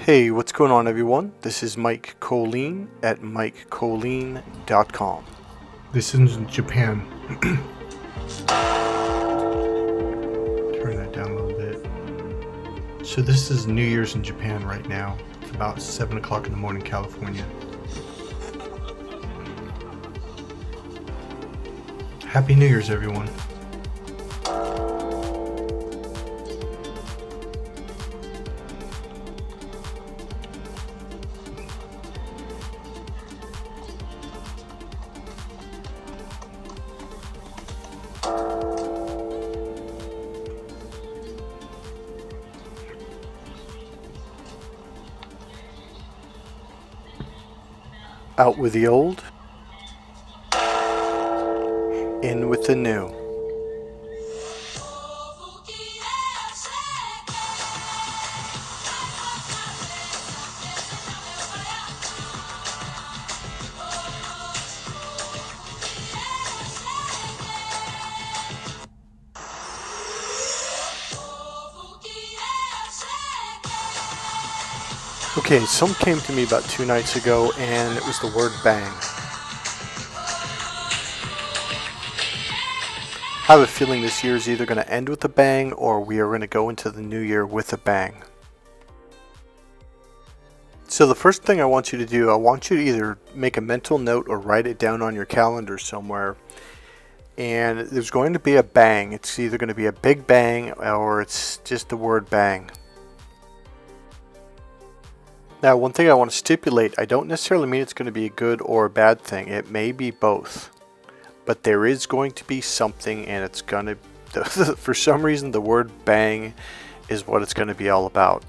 Hey, what's going on, everyone? This is Mike Kollin at MikeKollin.com. This is in Japan. Turn that down a little bit. So this is New Year's in Japan right now. It's about 7 o'clock in the morning, California. Happy New Year's, everyone. Out with the old, in with the new. Okay, some came to me about 2 nights ago, and it was the word bang. I have a feeling this year is either going to end with a bang, or we are going to go into the new year with a bang. So the first thing I want you to do, I want you to either make a mental note or write it down on your calendar somewhere. And there's going to be a bang. It's either going to be a big bang, or it's just the word bang. Now, one thing I want to stipulate, I don't necessarily mean it's going to be a good or a bad thing. It may be both. But there is going to be something, and it's going to, for some reason, the word bang is what it's going to be all about.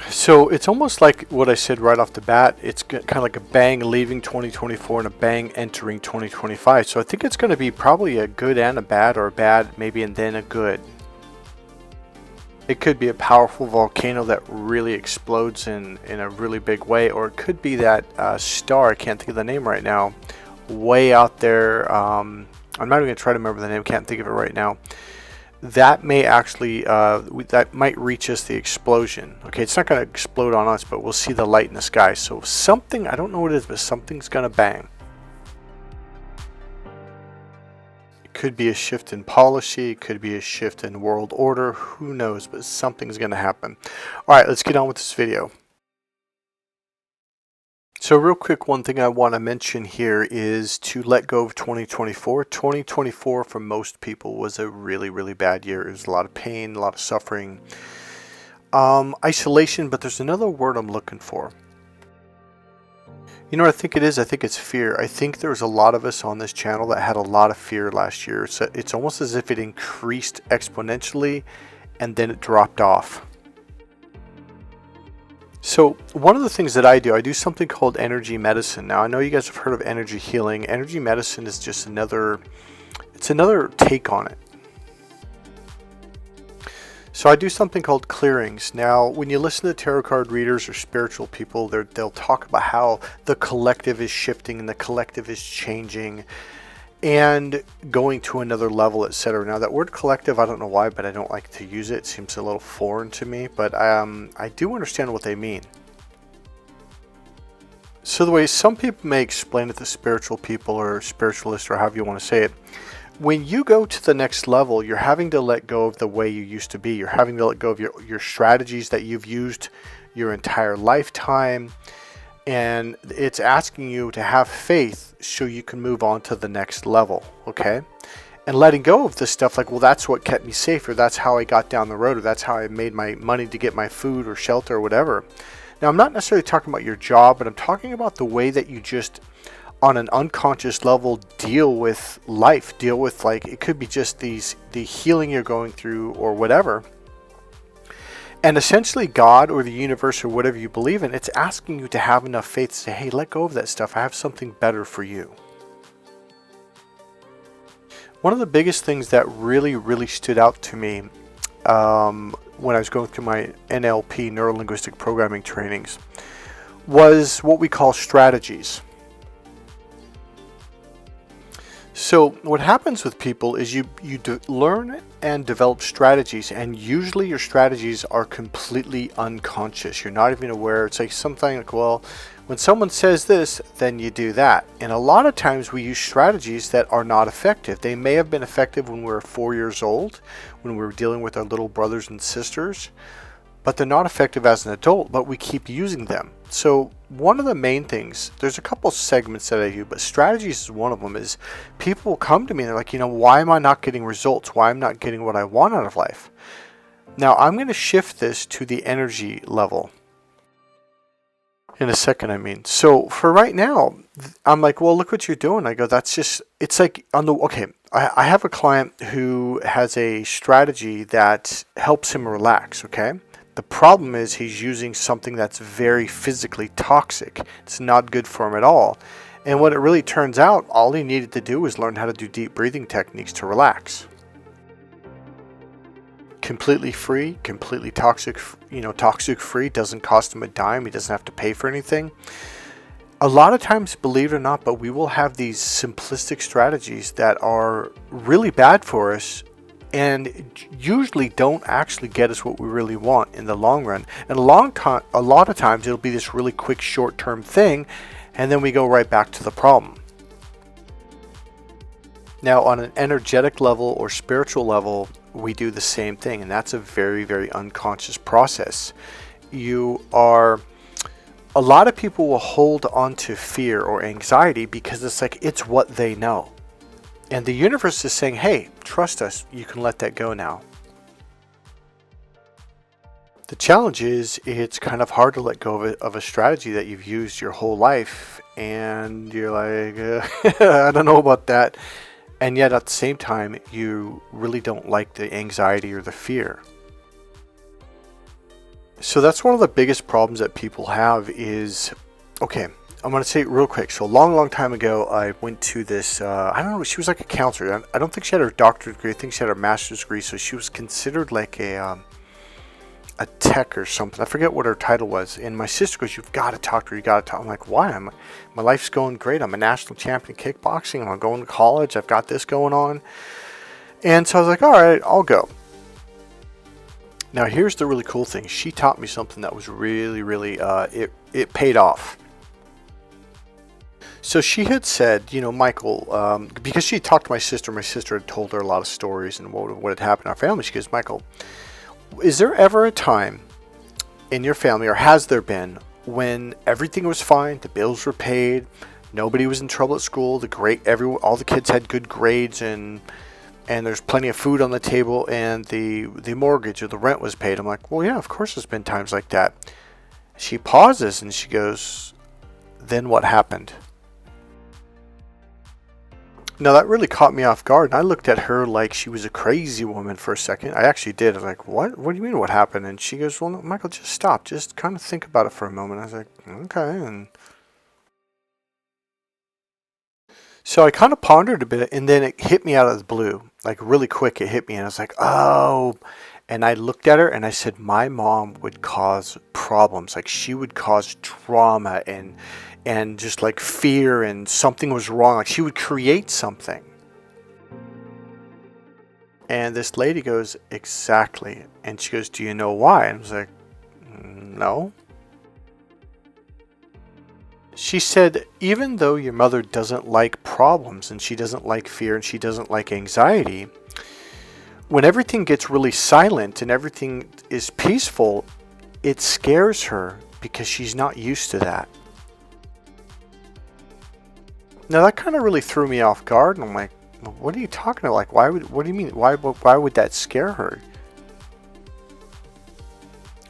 So it's almost like what I said right off the bat. It's kind of like a bang leaving 2024 and a bang entering 2025. So I think it's going to be probably a good and a bad, or a bad maybe and then a good. It could be a powerful volcano that really explodes in a really big way, or it could be that star, I can't think of the name right now, way out there. I'm not even going to try to remember the name, can't think of it right now. That may actually, that might reach us the explosion. Okay, it's not going to explode on us, but we'll see the light in the sky. So something, I don't know what it is, but something's going to bang. Could be a shift in policy, could be a shift in world order, who knows, but something's going to happen. All right, let's get on with this video. So real quick, one thing I want to mention here is to let go of 2024. 2024 for most people was a really, really bad year. It was a lot of pain, a lot of suffering, isolation, but there's another word I'm looking for. You know what I think it is? I think it's fear. I think there's a lot of us on this channel that had a lot of fear last year. So it's almost as if it increased exponentially and then it dropped off. So one of the things that I do something called energy medicine. Now I know you guys have heard of energy healing. Energy medicine is just another take on it. So I do something called clearings. Now, when you listen to tarot card readers or spiritual people, they'll talk about how the collective is shifting and the collective is changing and going to another level, etc. Now, that word collective, I don't know why, but I don't like to use it. It seems a little foreign to me, but I do understand what they mean. So the way some people may explain it to spiritual people or spiritualists or however you want to say it, when you go to the next level, you're having to let go of the way you used to be. You're having to let go of your strategies that you've used your entire lifetime. And it's asking you to have faith so you can move on to the next level, okay? And letting go of this stuff like, well, that's what kept me safe, or that's how I got down the road, or that's how I made my money to get my food or shelter or whatever. Now, I'm not necessarily talking about your job, but I'm talking about the way that you just, on an unconscious level, deal with life, deal with, like, it could be just the healing you're going through or whatever. And essentially God or the universe or whatever you believe in, it's asking you to have enough faith to say, hey, let go of that stuff. I have something better for you. One of the biggest things that really, really stood out to me when I was going through my NLP, neuro-linguistic programming trainings, was what we call strategies. So what happens with people is you learn and develop strategies, and usually your strategies are completely unconscious. You're not even aware. It's like something like, well, when someone says this, then you do that. And a lot of times we use strategies that are not effective. They may have been effective when we were 4 years old, when we were dealing with our little brothers and sisters, but they're not effective as an adult, but we keep using them. So one of the main things, there's a couple segments that I do, but strategies is one of them, is people will come to me and they're like, why am I not getting results? Why am I not getting what I want out of life? Now I'm going to shift this to the energy level in a second, I mean. So for right now, I'm like, well, look what you're doing. I go, that's just, it's like I have a client who has a strategy that helps him relax, okay? The problem is he's using something that's very physically toxic. It's not good for him at all. And what it really turns out, all he needed to do was learn how to do deep breathing techniques to relax. Completely free, completely toxic free, doesn't cost him a dime. He doesn't have to pay for anything. A lot of times, believe it or not, but we will have these simplistic strategies that are really bad for us and usually don't actually get us what we really want in the long run. And a lot of times it'll be this really quick short-term thing, and then we go right back to the problem. Now on an energetic level or spiritual level, we do the same thing, and that's a very, very unconscious process. A lot of people will hold on to fear or anxiety because it's like it's what they know. And the universe is saying, hey, trust us, you can let that go now. The challenge is it's kind of hard to let go of a strategy that you've used your whole life, and you're like, I don't know about that. And yet at the same time, you really don't like the anxiety or the fear. So that's one of the biggest problems that people have is, okay, I'm going to say it real quick. So a long time ago, I went to this, I don't know, she was like a counselor. I don't think she had her doctorate degree. I think she had her master's degree. So she was considered like a tech or something. I forget what her title was. And my sister goes, you've got to talk to her. You got to talk. I'm like, why? My life's going great. I'm a national champion in kickboxing. I'm going to college. I've got this going on. And so I was like, all right, I'll go. Now here's the really cool thing. She taught me something that was really, really, it paid off. So she had said, Michael, because she talked to my sister had told her a lot of stories and what had happened in our family. She goes, Michael, is there ever a time in your family, or has there been, when everything was fine, the bills were paid, nobody was in trouble at school, all the kids had good grades, and there's plenty of food on the table, and the mortgage or the rent was paid? I'm like, well, yeah, of course there's been times like that. She pauses and she goes, then what happened? Now that really caught me off guard, and I looked at her like she was a crazy woman for a second. I actually did. I was like, what? What do you mean what happened? And she goes, well, no, Michael, just stop. Just kind of think about it for a moment. I was like, okay. And so I kind of pondered a bit, and then it hit me out of the blue. Like really quick, it hit me, and I was like, oh. And I looked at her and I said, my mom would cause problems. Like she would cause trauma and just like fear, and something was wrong. Like she would create something. And this lady goes, exactly. And she goes, do you know why? And I was like, no. She said, even though your mother doesn't like problems, and she doesn't like fear, and she doesn't like anxiety, when everything gets really silent and everything is peaceful, it scares her because she's not used to that. Now that kind of really threw me off guard, and I'm like, what are you talking about? Like, what do you mean? Why would that scare her?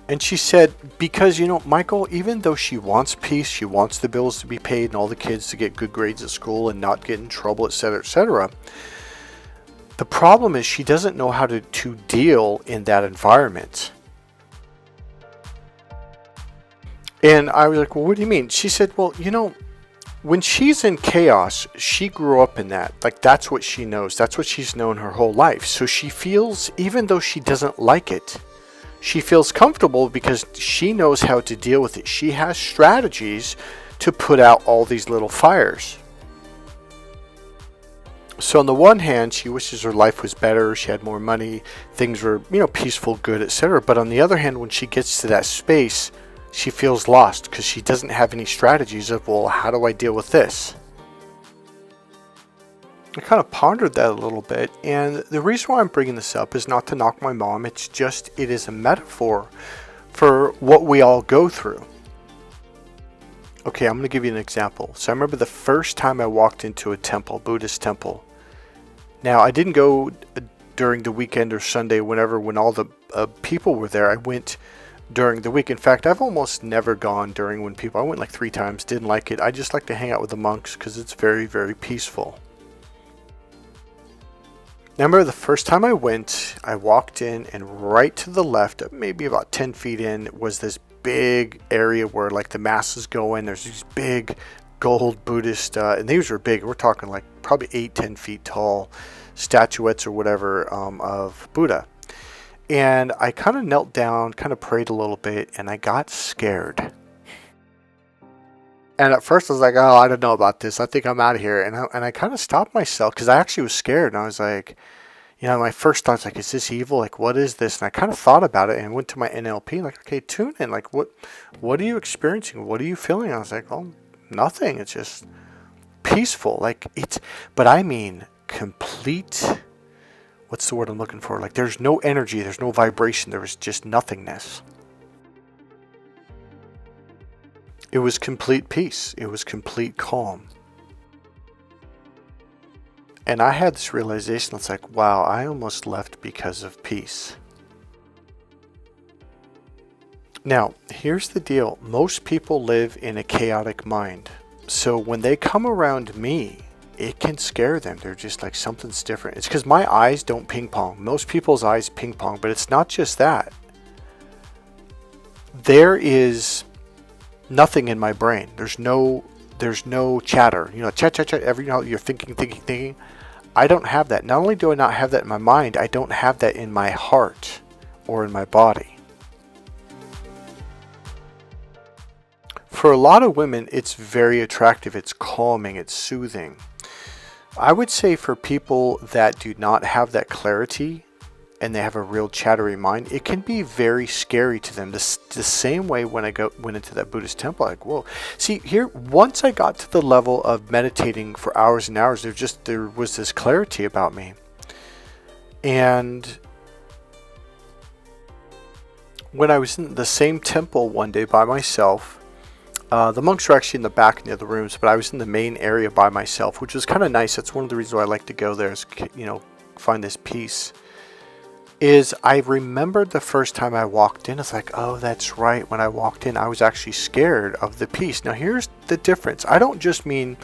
And she said, because, Michael, even though she wants peace, she wants the bills to be paid and all the kids to get good grades at school and not get in trouble, etc., etc., the problem is she doesn't know how to deal in that environment. And I was like, well, what do you mean? She said, well, when she's in chaos, she grew up in that. Like, that's what she knows. That's what she's known her whole life. So she feels, even though she doesn't like it, she feels comfortable because she knows how to deal with it. She has strategies to put out all these little fires. So on the one hand, she wishes her life was better, she had more money, things were, peaceful, good, etc. But on the other hand, when she gets to that space, she feels lost because she doesn't have any strategies of, well, how do I deal with this? I kind of pondered that a little bit, and the reason why I'm bringing this up is not to knock my mom. It's just, it is a metaphor for what we all go through. Okay, I'm going to give you an example. So I remember the first time I walked into a temple, Buddhist temple. Now, I didn't go during the weekend or Sunday, when all the people were there. I went during the week. In fact, I've almost never gone during when people, I went like 3 times, didn't like it. I just like to hang out with the monks because it's very, very peaceful. Now, I remember the first time I went, I walked in, and right to the left, maybe about 10 feet in, was this big area where like the masses go in. There's these big gold Buddhist, and these are big. We're talking like probably 8-10 feet tall statuettes or whatever of Buddha. And I kind of knelt down, kind of prayed a little bit, and I got scared. And at first I was like, oh, I don't know about this. I think I'm out of here. And I kind of stopped myself because I actually was scared. And I was like, my first thoughts like, is this evil? Like, what is this? And I kind of thought about it and went to my NLP, like, okay, tune in. Like, what are you experiencing? What are you feeling? I was like, oh, nothing. It's just peaceful. Like, but I mean, complete, what's the word I'm looking for? Like, there's no energy. There's no vibration. There was just nothingness. It was complete peace. It was complete calm. And I had this realization, it's like, wow, I almost left because of peace. Now, here's the deal. Most people live in a chaotic mind. So when they come around me, it can scare them. They're just like, something's different. It's because my eyes don't ping pong. Most people's eyes ping pong, but it's not just that. There is nothing in my brain. There's no chatter. Chat. You're thinking. I don't have that. Not only do I not have that in my mind, I don't have that in my heart or in my body. For a lot of women, it's very attractive. It's calming. It's soothing. I would say for people that do not have that clarity and they have a real chattery mind, it can be very scary to them. The same way when I went into that Buddhist temple, like, whoa. See, here, once I got to the level of meditating for hours and hours, there was this clarity about me. And when I was in the same temple one day by myself, the monks were actually in the back in the other rooms, but I was in the main area by myself, which was kind of nice. That's one of the reasons why I like to go there, is, find this peace. Is I remembered the first time I walked in, it's like, oh, that's right. When I walked in, I was actually scared of the peace. Now, here's the difference. I don't just mean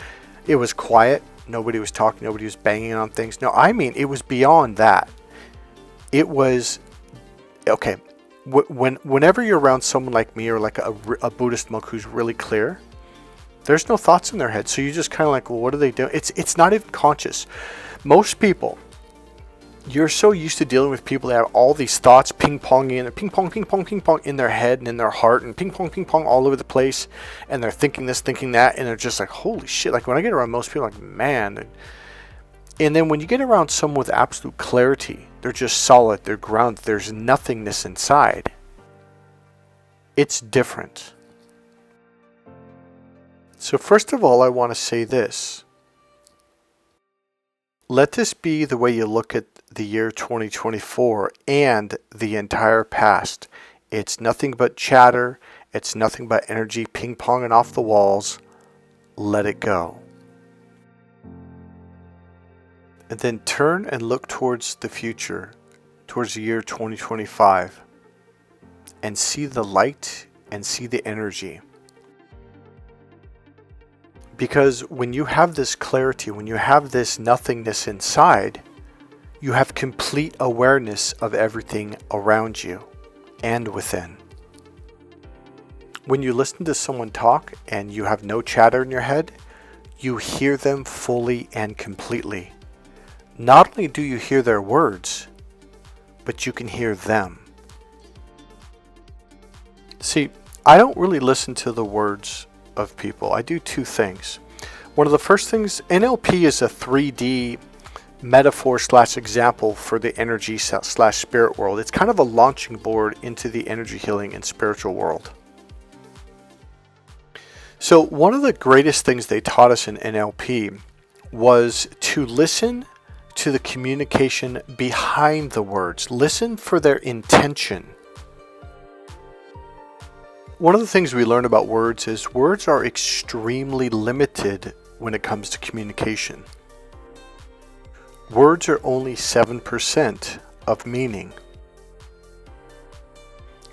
it was quiet, nobody was talking, nobody was banging on things. No, I mean it was beyond that. It was, okay, whenever you're around someone like me or like a Buddhist monk who's really clear, there's no thoughts in their head. So you just kind of like, well, what are they doing? It's not even conscious. Most people, you're so used to dealing with people that have all these thoughts ping-ponging and ping-pong in their head and in their heart and ping-pong all over the place, and they're thinking this, thinking that, and they're just like, holy shit. Like, when I get around most people, like, man. And then when you get around someone with absolute clarity, they're just solid, they're grounded, there's nothingness inside. It's different. So first of all, I want to say this. Let this be the way you look at the year 2024 and the entire past. It's nothing but chatter. It's nothing but energy ping-ponging off the walls. Let it go. And then turn and look towards the future, towards the year 2025, and see the light and see the energy. Because when you have this clarity, when you have this nothingness inside, you have complete awareness of everything around you and within. When you listen to someone talk and you have no chatter in your head, you hear them fully and completely. Not only do you hear their words, but you can hear them. See, I don't really listen to the words of people. I do two things. One of the first things, NLP is a 3D metaphor slash example for the energy slash spirit world. It's kind of a launching board into the energy healing and spiritual world. So one of the greatest things they taught us in NLP was to listen to the communication behind the words. Listen for their intention. One of the things we learn about words is words are extremely limited when it comes to communication. Words are only 7% of meaning.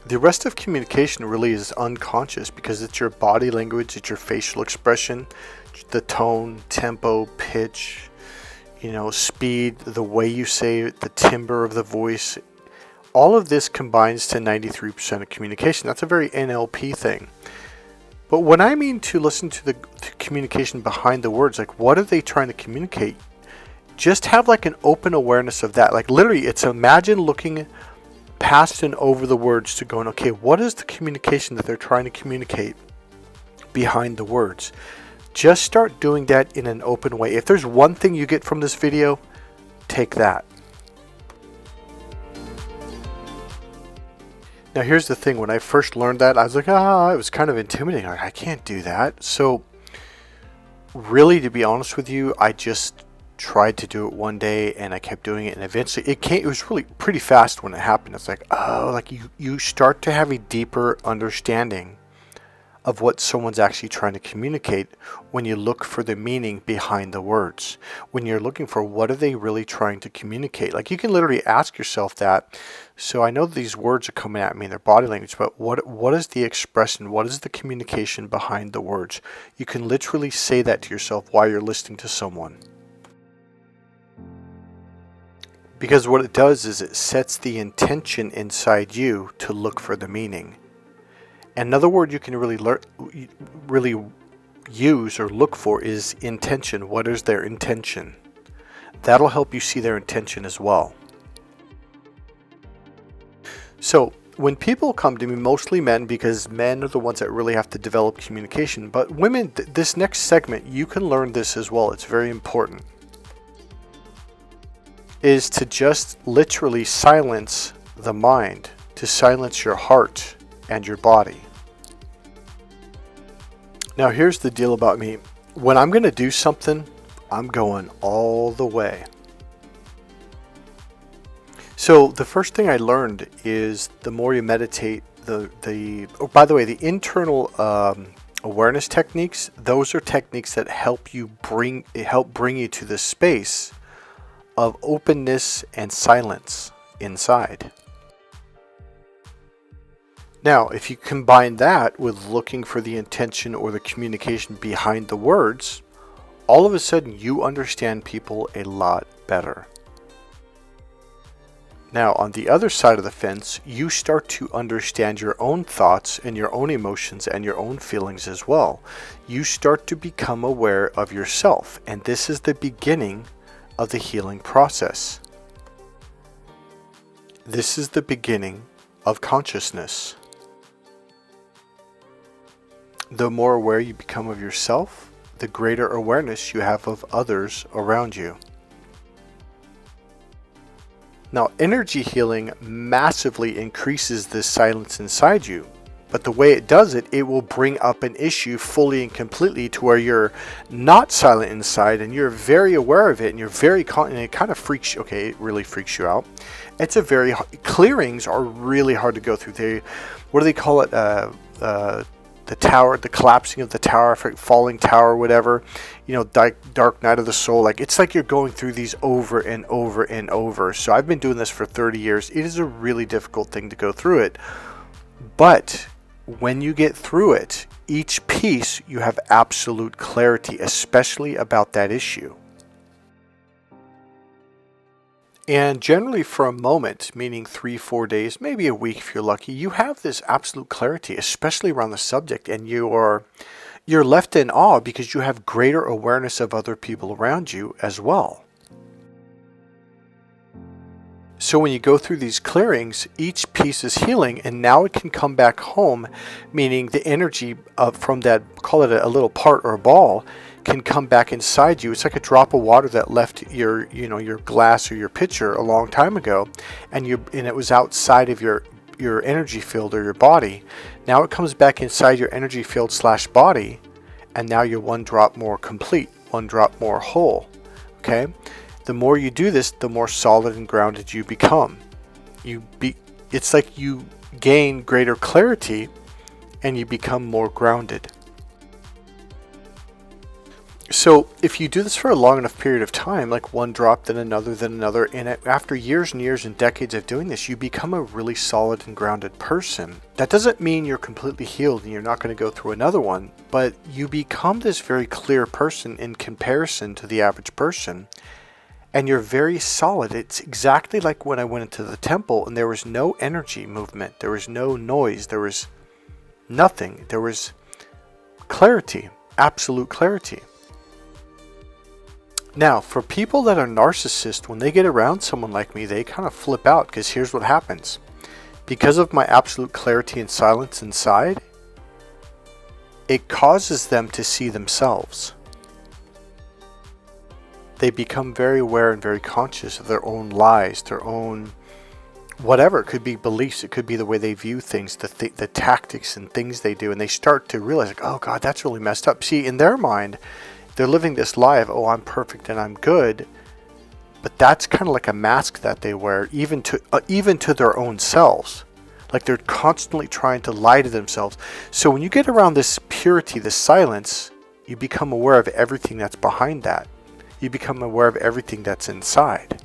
The rest of communication really is unconscious because it's your body language, it's your facial expression, the tone, tempo, pitch, speed, the way you say it, the timbre of the voice. All of this combines to 93% of communication. That's a very NLP thing. But when I mean to listen to the communication behind the words, like what are they trying to communicate? Just have like an open awareness of that. Like literally, it's imagine looking past and over the words to going, okay, what is the communication that they're trying to communicate behind the words? Just start doing that in an open way. If there's one thing you get from this video, take that. Now here's the thing, when I first learned that, I was like, it was kind of intimidating. Like, I can't do that. So really, to be honest with you, I just tried to do it one day and I kept doing it, and eventually it was really pretty fast when it happened. It's like, you start to have a deeper understanding of what someone's actually trying to communicate when you look for the meaning behind the words. When you're looking for what are they really trying to communicate. Like you can literally ask yourself that. So I know these words are coming at me in their body language, but what is the expression? What is the communication behind the words? You can literally say that to yourself while you're listening to someone. Because what it does is it sets the intention inside you to look for the meaning. Another word you can really use or look for is intention. What is their intention? That'll help you see their intention as well. So when people come to me, mostly men, because men are the ones that really have to develop communication, but women, this next segment, you can learn this as well. It's very important. Is to just literally silence the mind, to silence your heart and your body. Now here's the deal about me. When I'm going to do something, I'm going all the way. So the first thing I learned is the more you meditate, by the way, the internal awareness techniques, those are techniques that help bring you to this space of openness and silence inside. Now, if you combine that with looking for the intention or the communication behind the words, all of a sudden you understand people a lot better. Now, on the other side of the fence, you start to understand your own thoughts and your own emotions and your own feelings as well. You start to become aware of yourself, and this is the beginning of the healing process. This is the beginning of consciousness. The more aware you become of yourself, the greater awareness you have of others around you. Now, energy healing massively increases this silence inside you. But the way it does it, it will bring up an issue fully and completely to where you're not silent inside and you're very aware of it and you're very and it kind of freaks you. Okay, it really freaks you out. Clearings are really hard to go through. What do they call it? The tower, the collapsing of the tower, falling tower, whatever, dark night of the soul. Like, it's like you're going through these over and over and over. So I've been doing this for 30 years. It is a really difficult thing to go through it. But when you get through it, each piece, you have absolute clarity, especially about that issue. And generally for a moment, meaning 3-4 days, maybe a week if you're lucky, you have this absolute clarity, especially around the subject, and you're left in awe because you have greater awareness of other people around you as well. So when you go through these clearings, each piece is healing, and now it can come back home, meaning the energy from that, call it a little part or a ball, can come back inside you. It's like a drop of water that left your, your glass or your pitcher a long time ago, and it was outside of your energy field or your body. Now it comes back inside your energy field / body, and now you're one drop more complete, one drop more whole. Okay? The more you do this, the more solid and grounded you become. It's like you gain greater clarity and you become more grounded. So if you do this for a long enough period of time, like one drop, then another, and after years and years and decades of doing this, you become a really solid and grounded person. That doesn't mean you're completely healed and you're not going to go through another one, but you become this very clear person in comparison to the average person, and you're very solid. It's exactly like when I went into the temple and there was no energy movement, there was no noise, there was nothing, there was clarity, absolute clarity. Now, for people that are narcissists, when they get around someone like me, they kind of flip out, because here's what happens. Because of my absolute clarity and silence inside, it causes them to see themselves. They become very aware and very conscious of their own lies, their own whatever. It could be beliefs, it could be the way they view things, the tactics and things they do, and they start to realize, like, oh God, that's really messed up. See, in their mind, they're living this lie of, oh, I'm perfect and I'm good, but that's kind of like a mask that they wear, even to their own selves. Like they're constantly trying to lie to themselves. So when you get around this purity, this silence, you become aware of everything that's behind that. You become aware of everything that's inside.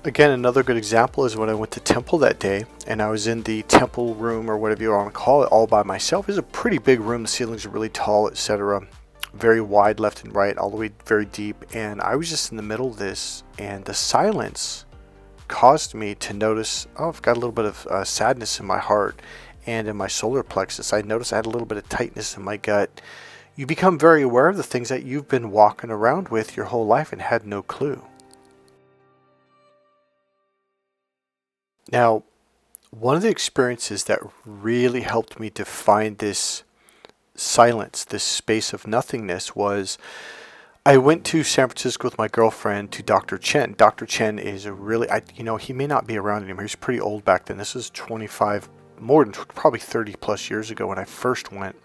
Again, another good example is when I went to temple that day, and I was in the temple room, or whatever you want to call it, all by myself. It was a pretty big room. The ceilings are really tall, etc. Very wide left and right, all the way very deep. And I was just in the middle of this, and the silence caused me to notice, oh, I've got a little bit of sadness in my heart and in my solar plexus. I noticed I had a little bit of tightness in my gut. You become very aware of the things that you've been walking around with your whole life and had no clue. Now, one of the experiences that really helped me to find this silence, this space of nothingness, was I went to San Francisco with my girlfriend to Dr. Chen. Dr. Chen is a really, he may not be around anymore. He was pretty old back then. This is more than probably 30 plus years ago when I first went.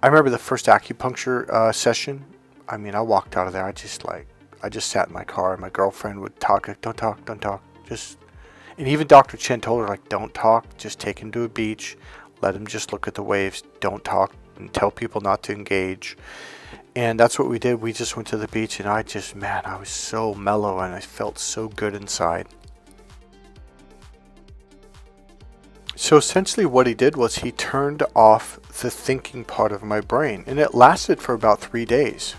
I remember the first acupuncture session. I mean, I walked out of there. I just sat in my car, and my girlfriend would talk, like, don't talk. And even Dr. Chen told her, like, don't talk, just take him to a beach, let him just look at the waves, don't talk, and tell people not to engage. And that's what we did. We just went to the beach, and I was so mellow, and I felt so good inside. So essentially what he did was he turned off the thinking part of my brain, and it lasted for about 3 days.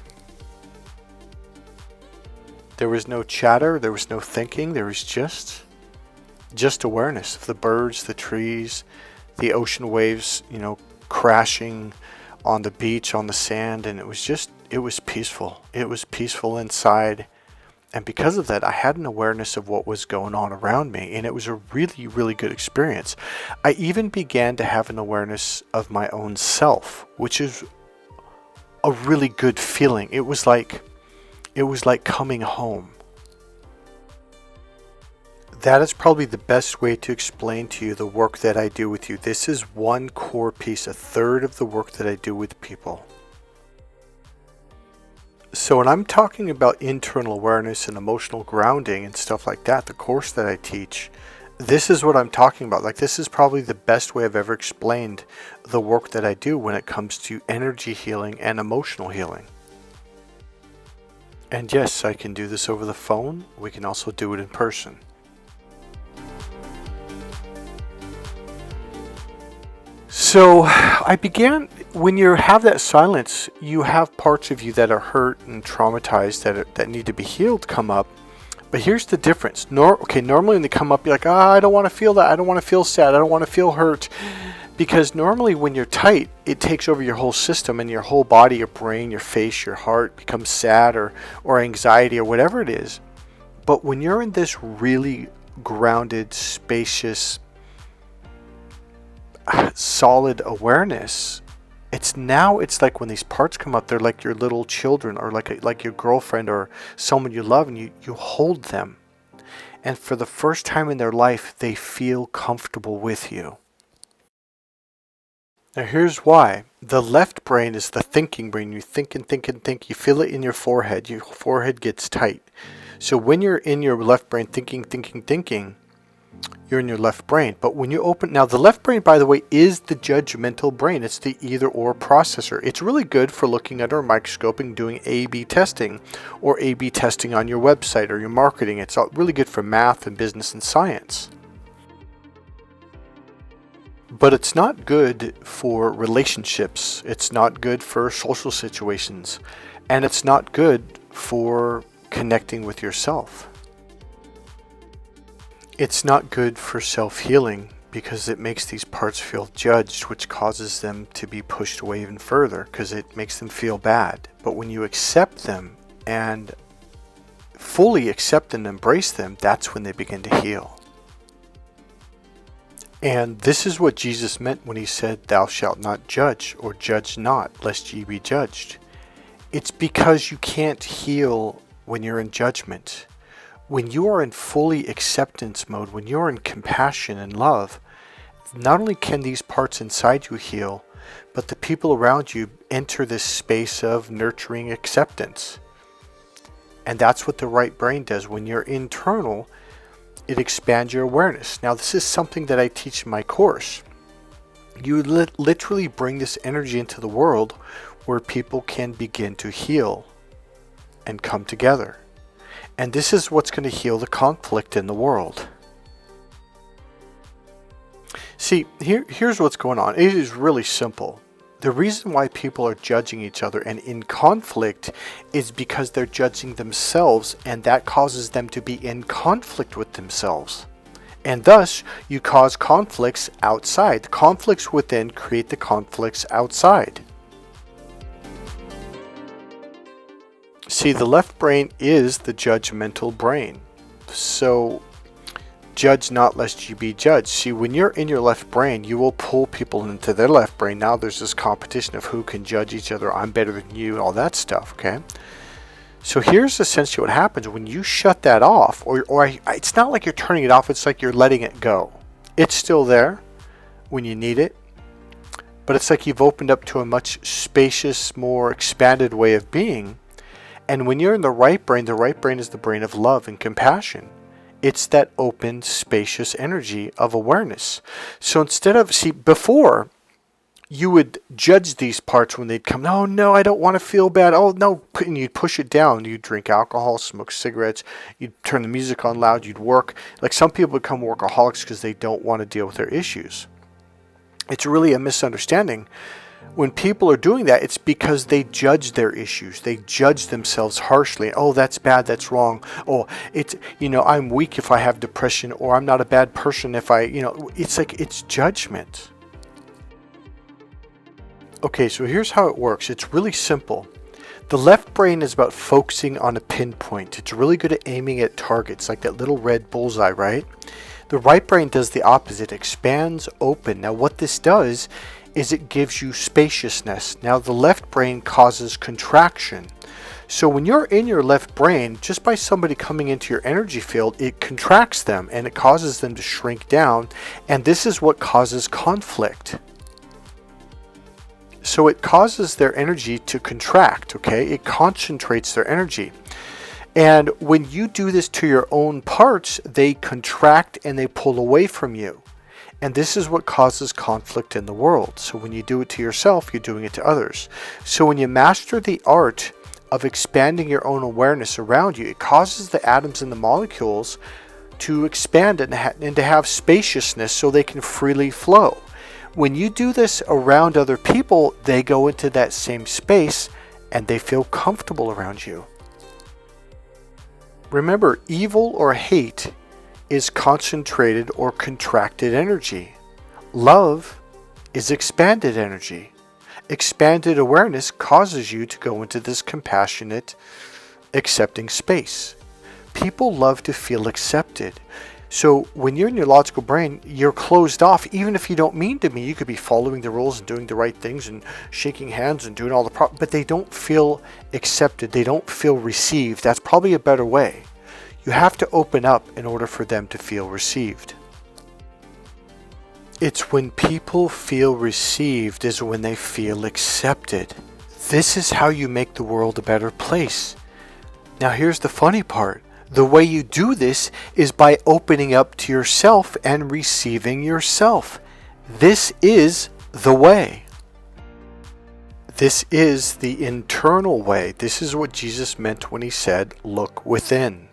There was no chatter, there was no thinking, there was just awareness of the birds, the trees, the ocean waves, crashing on the beach, on the sand, and it was peaceful. It was peaceful inside. And because of that, I had an awareness of what was going on around me, and it was a really, really good experience. I even began to have an awareness of my own self, which is a really good feeling. It was like coming home. That is probably the best way to explain to you the work that I do with you. This is one core piece, a third of the work that I do with people. So when I'm talking about internal awareness and emotional grounding and stuff like that, the course that I teach, this is what I'm talking about. Like, this is probably the best way I've ever explained the work that I do when it comes to energy healing and emotional healing. And yes, I can do this over the phone. We can also do it in person. So I began, when you have that silence, you have parts of you that are hurt and traumatized that need to be healed come up. But here's the difference. Normally when they come up, you're like, I don't want to feel that. I don't want to feel sad. I don't want to feel hurt. Because normally when you're tight, it takes over your whole system, and your whole body, your brain, your face, your heart becomes sad or anxiety or whatever it is. But when you're in this really grounded, spacious, solid awareness, It's like when these parts come up, they're like your little children, or like your girlfriend or someone you love, and you hold them. And for the first time in their life, they feel comfortable with you. Now here's why. The left brain is the thinking brain. You think and think and think. You feel it in your forehead. Your forehead gets tight. So when you're in your left brain thinking, you're in your left brain. But when you open, now the left brain, by the way, is the judgmental brain. It's the either or processor. It's really good for looking under a microscope and doing A/B testing, or A/B testing on your website or your marketing. It's really good for math and business and science. But it's not good for relationships. It's not good for social situations. And it's not good for connecting with yourself. It's not good for self-healing because it makes these parts feel judged, which causes them to be pushed away even further because it makes them feel bad. But when you accept them and fully accept and embrace them, that's when they begin to heal. And this is what Jesus meant when he said, "Thou shalt not judge," or "Judge not, lest ye be judged." It's because you can't heal when you're in judgment. When you are in fully acceptance mode, when you're in compassion and love, not only can these parts inside you heal, but the people around you enter this space of nurturing acceptance. And that's what the right brain does. When you're internal, it expands your awareness. Now, this is something that I teach in my course. You literally bring this energy into the world where people can begin to heal and come together. And this is what's going to heal the conflict in the world. See, here's what's going on. It is really simple. The reason why people are judging each other and in conflict is because they're judging themselves, and that causes them to be in conflict with themselves. And thus, you cause conflicts outside. The conflicts within create the conflicts outside. See, the left brain is the judgmental brain. So, judge not lest you be judged. See, when you're in your left brain, you will pull people into their left brain. Now there's this competition of who can judge each other. I'm better than you, all that stuff, okay? So here's essentially what happens when you shut that off, or it's not like you're turning it off, it's like you're letting it go. It's still there when you need it, but it's like you've opened up to a much spacious, more expanded way of being. And when you're in the right brain is the brain of love and compassion. It's that open, spacious energy of awareness. So instead of, before, you would judge these parts when they'd come, oh no, I don't want to feel bad. Oh no, and you'd push it down. You'd drink alcohol, smoke cigarettes, you'd turn the music on loud, you'd work. Like some people become workaholics because they don't want to deal with their issues. It's really a misunderstanding. When people are doing that, it's because they judge their issues. They judge themselves harshly. Oh, that's bad, that's wrong. Oh, it's, I'm weak if I have depression, or I'm not a bad person if I, it's like, it's judgment. Okay, so here's how it works. It's really simple. The left brain is about focusing on a pinpoint. It's really good at aiming at targets, like that little red bullseye, right? The right brain does the opposite, expands open. Now, what this does is it gives you spaciousness. Now the left brain causes contraction. So when you're in your left brain, just by somebody coming into your energy field, it contracts them and it causes them to shrink down. And this is what causes conflict. So it causes their energy to contract, okay? It concentrates their energy. And when you do this to your own parts, they contract and they pull away from you. And this is what causes conflict in the world. So when you do it to yourself, you're doing it to others. So when you master the art of expanding your own awareness around you, it causes the atoms and the molecules to expand and to have spaciousness so they can freely flow. When you do this around other people, they go into that same space and they feel comfortable around you. Remember, evil or hate is concentrated or contracted energy. Love is expanded energy. Expanded awareness causes you to go into this compassionate, accepting space. People love to feel accepted. So when you're in your logical brain, you're closed off. Even if you don't mean to be, you could be following the rules and doing the right things and shaking hands and doing all the but they don't feel accepted. They don't feel received. That's probably a better way. You have to open up in order for them to feel received. It's when people feel received is when they feel accepted. This is how you make the world a better place. Now here's the funny part. The way you do this is by opening up to yourself and receiving yourself. This is the way. This is the internal way. This is what Jesus meant when he said, look within.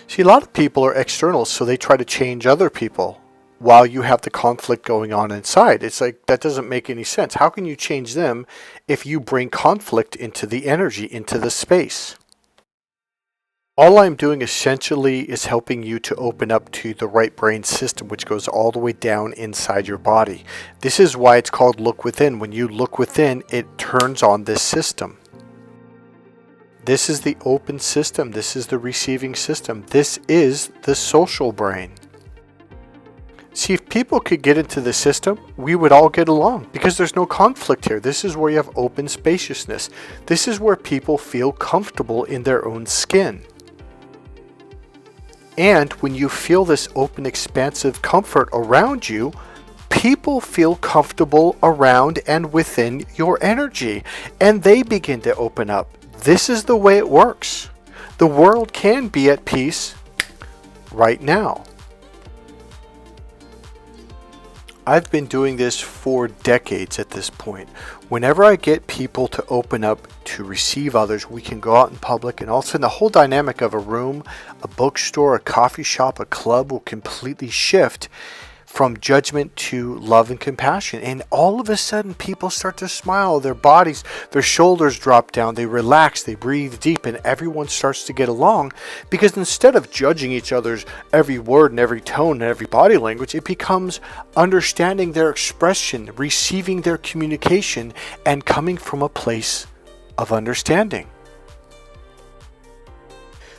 See, a lot of people are external, so they try to change other people while you have the conflict going on inside. It's like, that doesn't make any sense. How can you change them if you bring conflict into the energy, into the space? All I'm doing essentially is helping you to open up to the right brain system, which goes all the way down inside your body. This is why it's called look within. When you look within, it turns on this system. This is the open system. This is the receiving system. This is the social brain. See, if people could get into the system, we would all get along because there's no conflict here. This is where you have open spaciousness. This is where people feel comfortable in their own skin. And when you feel this open, expansive comfort around you, people feel comfortable around and within your energy, and they begin to open up. This is the way it works. The world can be at peace right now. I've been doing this for decades at this point. Whenever I get people to open up to receive others, we can go out in public, and all of a sudden the whole dynamic of a room, a bookstore, a coffee shop, a club will completely shift from judgment to love and compassion. And all of a sudden people start to smile, their bodies, their shoulders drop down, they relax, they breathe deep, and everyone starts to get along, because instead of judging each other's every word and every tone and every body language, it becomes understanding their expression, receiving their communication, and coming from a place of understanding.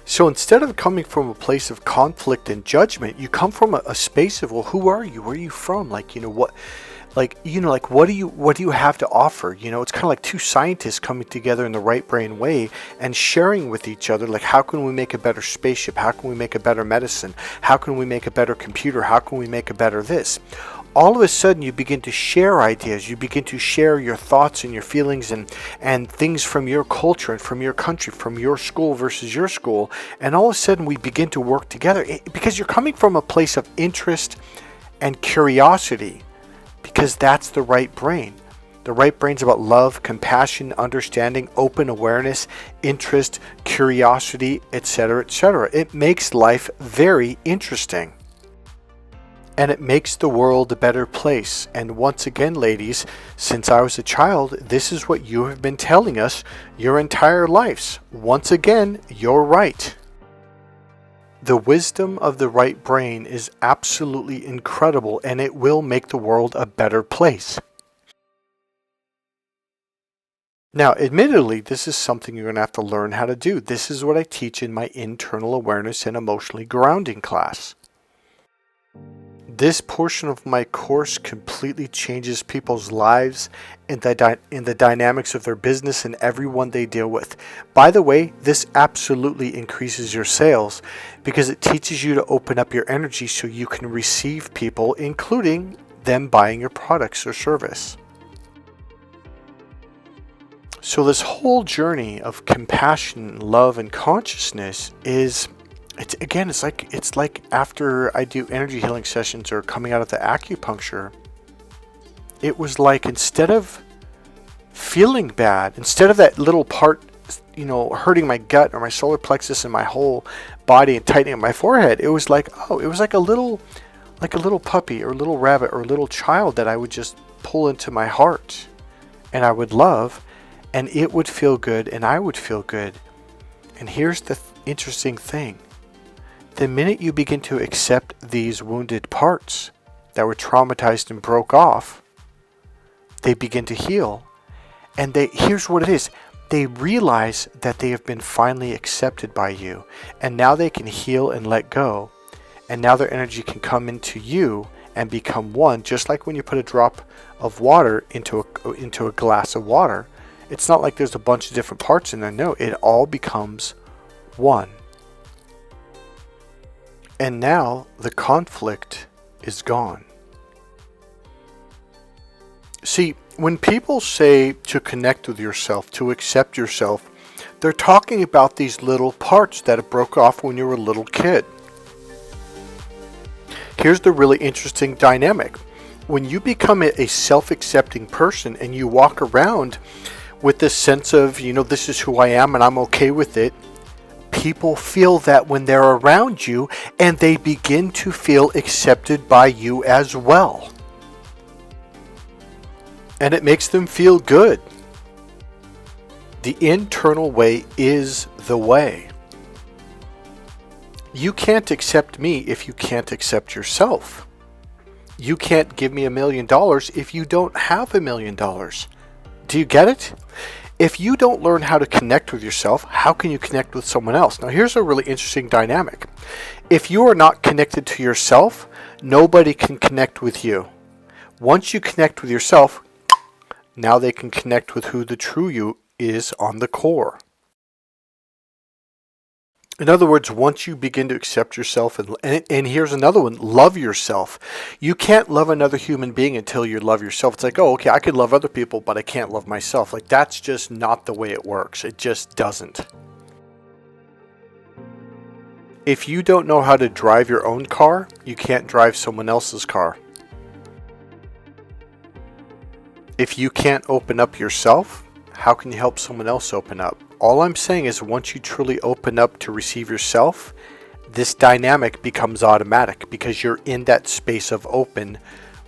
So instead of coming from a place of conflict and judgment, you come from a space of, well, who are you? Where are you from? What do you have to offer? It's kind of like two scientists coming together in the right brain way and sharing with each other, like, how can we make a better spaceship? How can we make a better medicine? How can we make a better computer? How can we make a better this? All of a sudden you begin to share ideas, you begin to share your thoughts and your feelings and things from your culture and from your country, from your school versus your school, and all of a sudden we begin to work together because you're coming from a place of interest and curiosity, because that's the right brain. The right brain's about love, compassion, understanding, open awareness, interest, curiosity, etc., etc. It makes life very interesting. And it makes the world a better place. And once again, ladies, since I was a child, this is what you have been telling us your entire lives. Once again, you're right. The wisdom of the right brain is absolutely incredible, and it will make the world a better place. Now, admittedly, this is something you're going to have to learn how to do. This is what I teach in my internal awareness and emotionally grounding class. This portion of my course completely changes people's lives in the dynamics of their business and everyone they deal with. By the way, this absolutely increases your sales because it teaches you to open up your energy so you can receive people, including them buying your products or service. So this whole journey of compassion, love, and consciousness is... It's like after I do energy healing sessions or coming out of the acupuncture, it was like, instead of feeling bad, instead of that little part, hurting my gut or my solar plexus and my whole body and tightening up my forehead, it was like a little puppy or a little rabbit or a little child that I would just pull into my heart and I would love, and it would feel good and I would feel good. And here's the interesting thing. The minute you begin to accept these wounded parts that were traumatized and broke off, they begin to heal. And here's what it is. They realize that they have been finally accepted by you. And now they can heal and let go. and now their energy can come into you and become one, just like when you put a drop of water into a glass of water. It's not like there's a bunch of different parts in there. No, it all becomes one. And now the conflict is gone. See, when people say to connect with yourself, to accept yourself, they're talking about these little parts that broke off when you were a little kid. Here's the really interesting dynamic. When you become a self-accepting person and you walk around with this sense of, this is who I am and I'm okay with it, people feel that when they're around you, and they begin to feel accepted by you as well. And it makes them feel good. The internal way is the way. You can't accept me if you can't accept yourself. You can't give me $1 million if you don't have $1 million. Do you get it? If you don't learn how to connect with yourself, how can you connect with someone else? Now, here's a really interesting dynamic. If you are not connected to yourself, nobody can connect with you. Once you connect with yourself, now they can connect with who the true you is on the core. In other words, once you begin to accept yourself, and here's another one, love yourself. You can't love another human being until you love yourself. It's like, oh, okay, I could love other people, but I can't love myself. Like, that's just not the way it works. It just doesn't. If you don't know how to drive your own car, you can't drive someone else's car. If you can't open up yourself, how can you help someone else open up? All I'm saying is once you truly open up to receive yourself, this dynamic becomes automatic because you're in that space of open,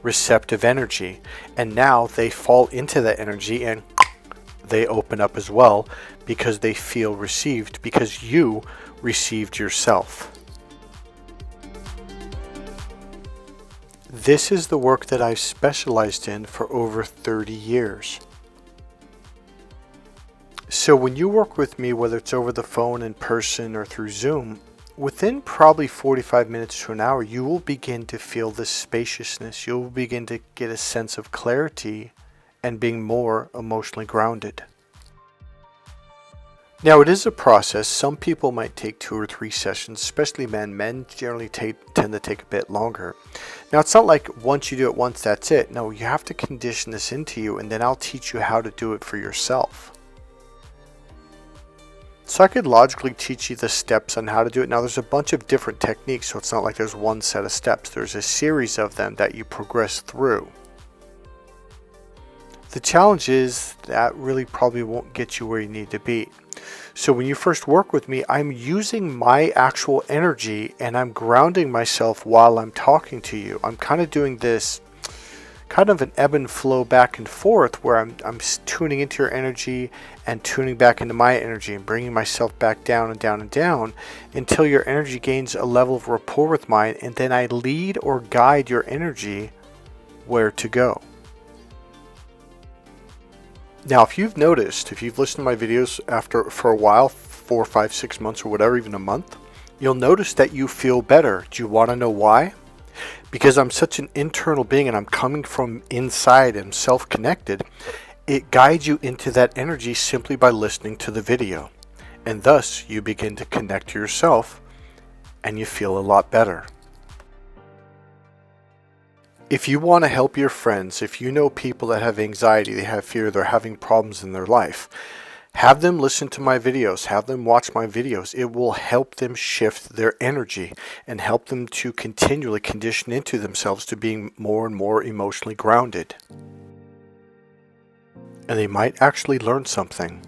receptive energy. And now they fall into that energy and they open up as well because they feel received, because you received yourself. This is the work that I've specialized in for over 30 years. So when you work with me, whether it's over the phone, in person, or through Zoom, within probably 45 minutes to an hour, you will begin to feel this spaciousness. You'll begin to get a sense of clarity and being more emotionally grounded. Now, it is a process. Some people might take 2 or 3 sessions, especially men. Men generally tend to take a bit longer. Now, it's not like once you do it once, that's it. No, you have to condition this into you, and then I'll teach you how to do it for yourself. So I could logically teach you the steps on how to do it. Now, there's a bunch of different techniques, so it's not like there's one set of steps. There's a series of them that you progress through. The challenge is that really probably won't get you where you need to be. So when you first work with me, I'm using my actual energy and I'm grounding myself while I'm talking to you. I'm kind of doing this kind of an ebb and flow back and forth where I'm tuning into your energy and tuning back into my energy and bringing myself back down and down and down until your energy gains a level of rapport with mine, and then I lead or guide your energy where to go. Now, if you've noticed, if you've listened to my videos for a while, 4, 5, 6 months or whatever, even a month, you'll notice that you feel better. Do you want to know why? Because I'm such an internal being and I'm coming from inside and self-connected, it guides you into that energy simply by listening to the video. And thus you begin to connect to yourself and you feel a lot better. If you want to help your friends, if you know people that have anxiety, they have fear, they're having problems in their life, have them listen to my videos, have them watch my videos. It will help them shift their energy and help them to continually condition into themselves to being more and more emotionally grounded. And they might actually learn something.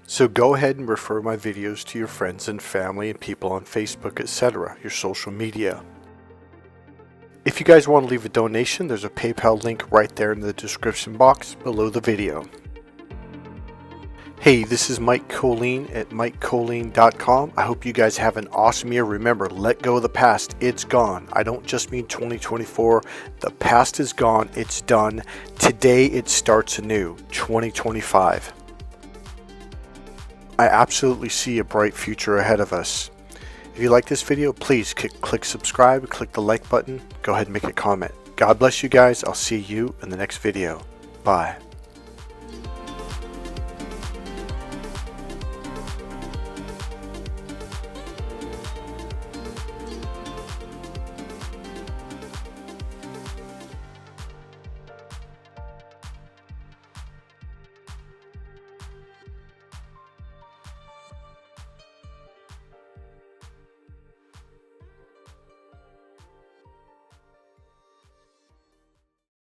So go ahead and refer my videos to your friends and family and people on Facebook, etc., your social media. If you guys want to leave a donation, there's a PayPal link right there in the description box below the video. Hey, this is Mike Kollin at MikeKollin.com. I hope you guys have an awesome year. Remember, let go of the past. It's gone. I don't just mean 2024. The past is gone. It's done. Today it starts anew. 2025. I absolutely see a bright future ahead of us. If you like this video, please click subscribe, click the like button, go ahead and make a comment. God bless you guys. I'll see you in the next video. Bye.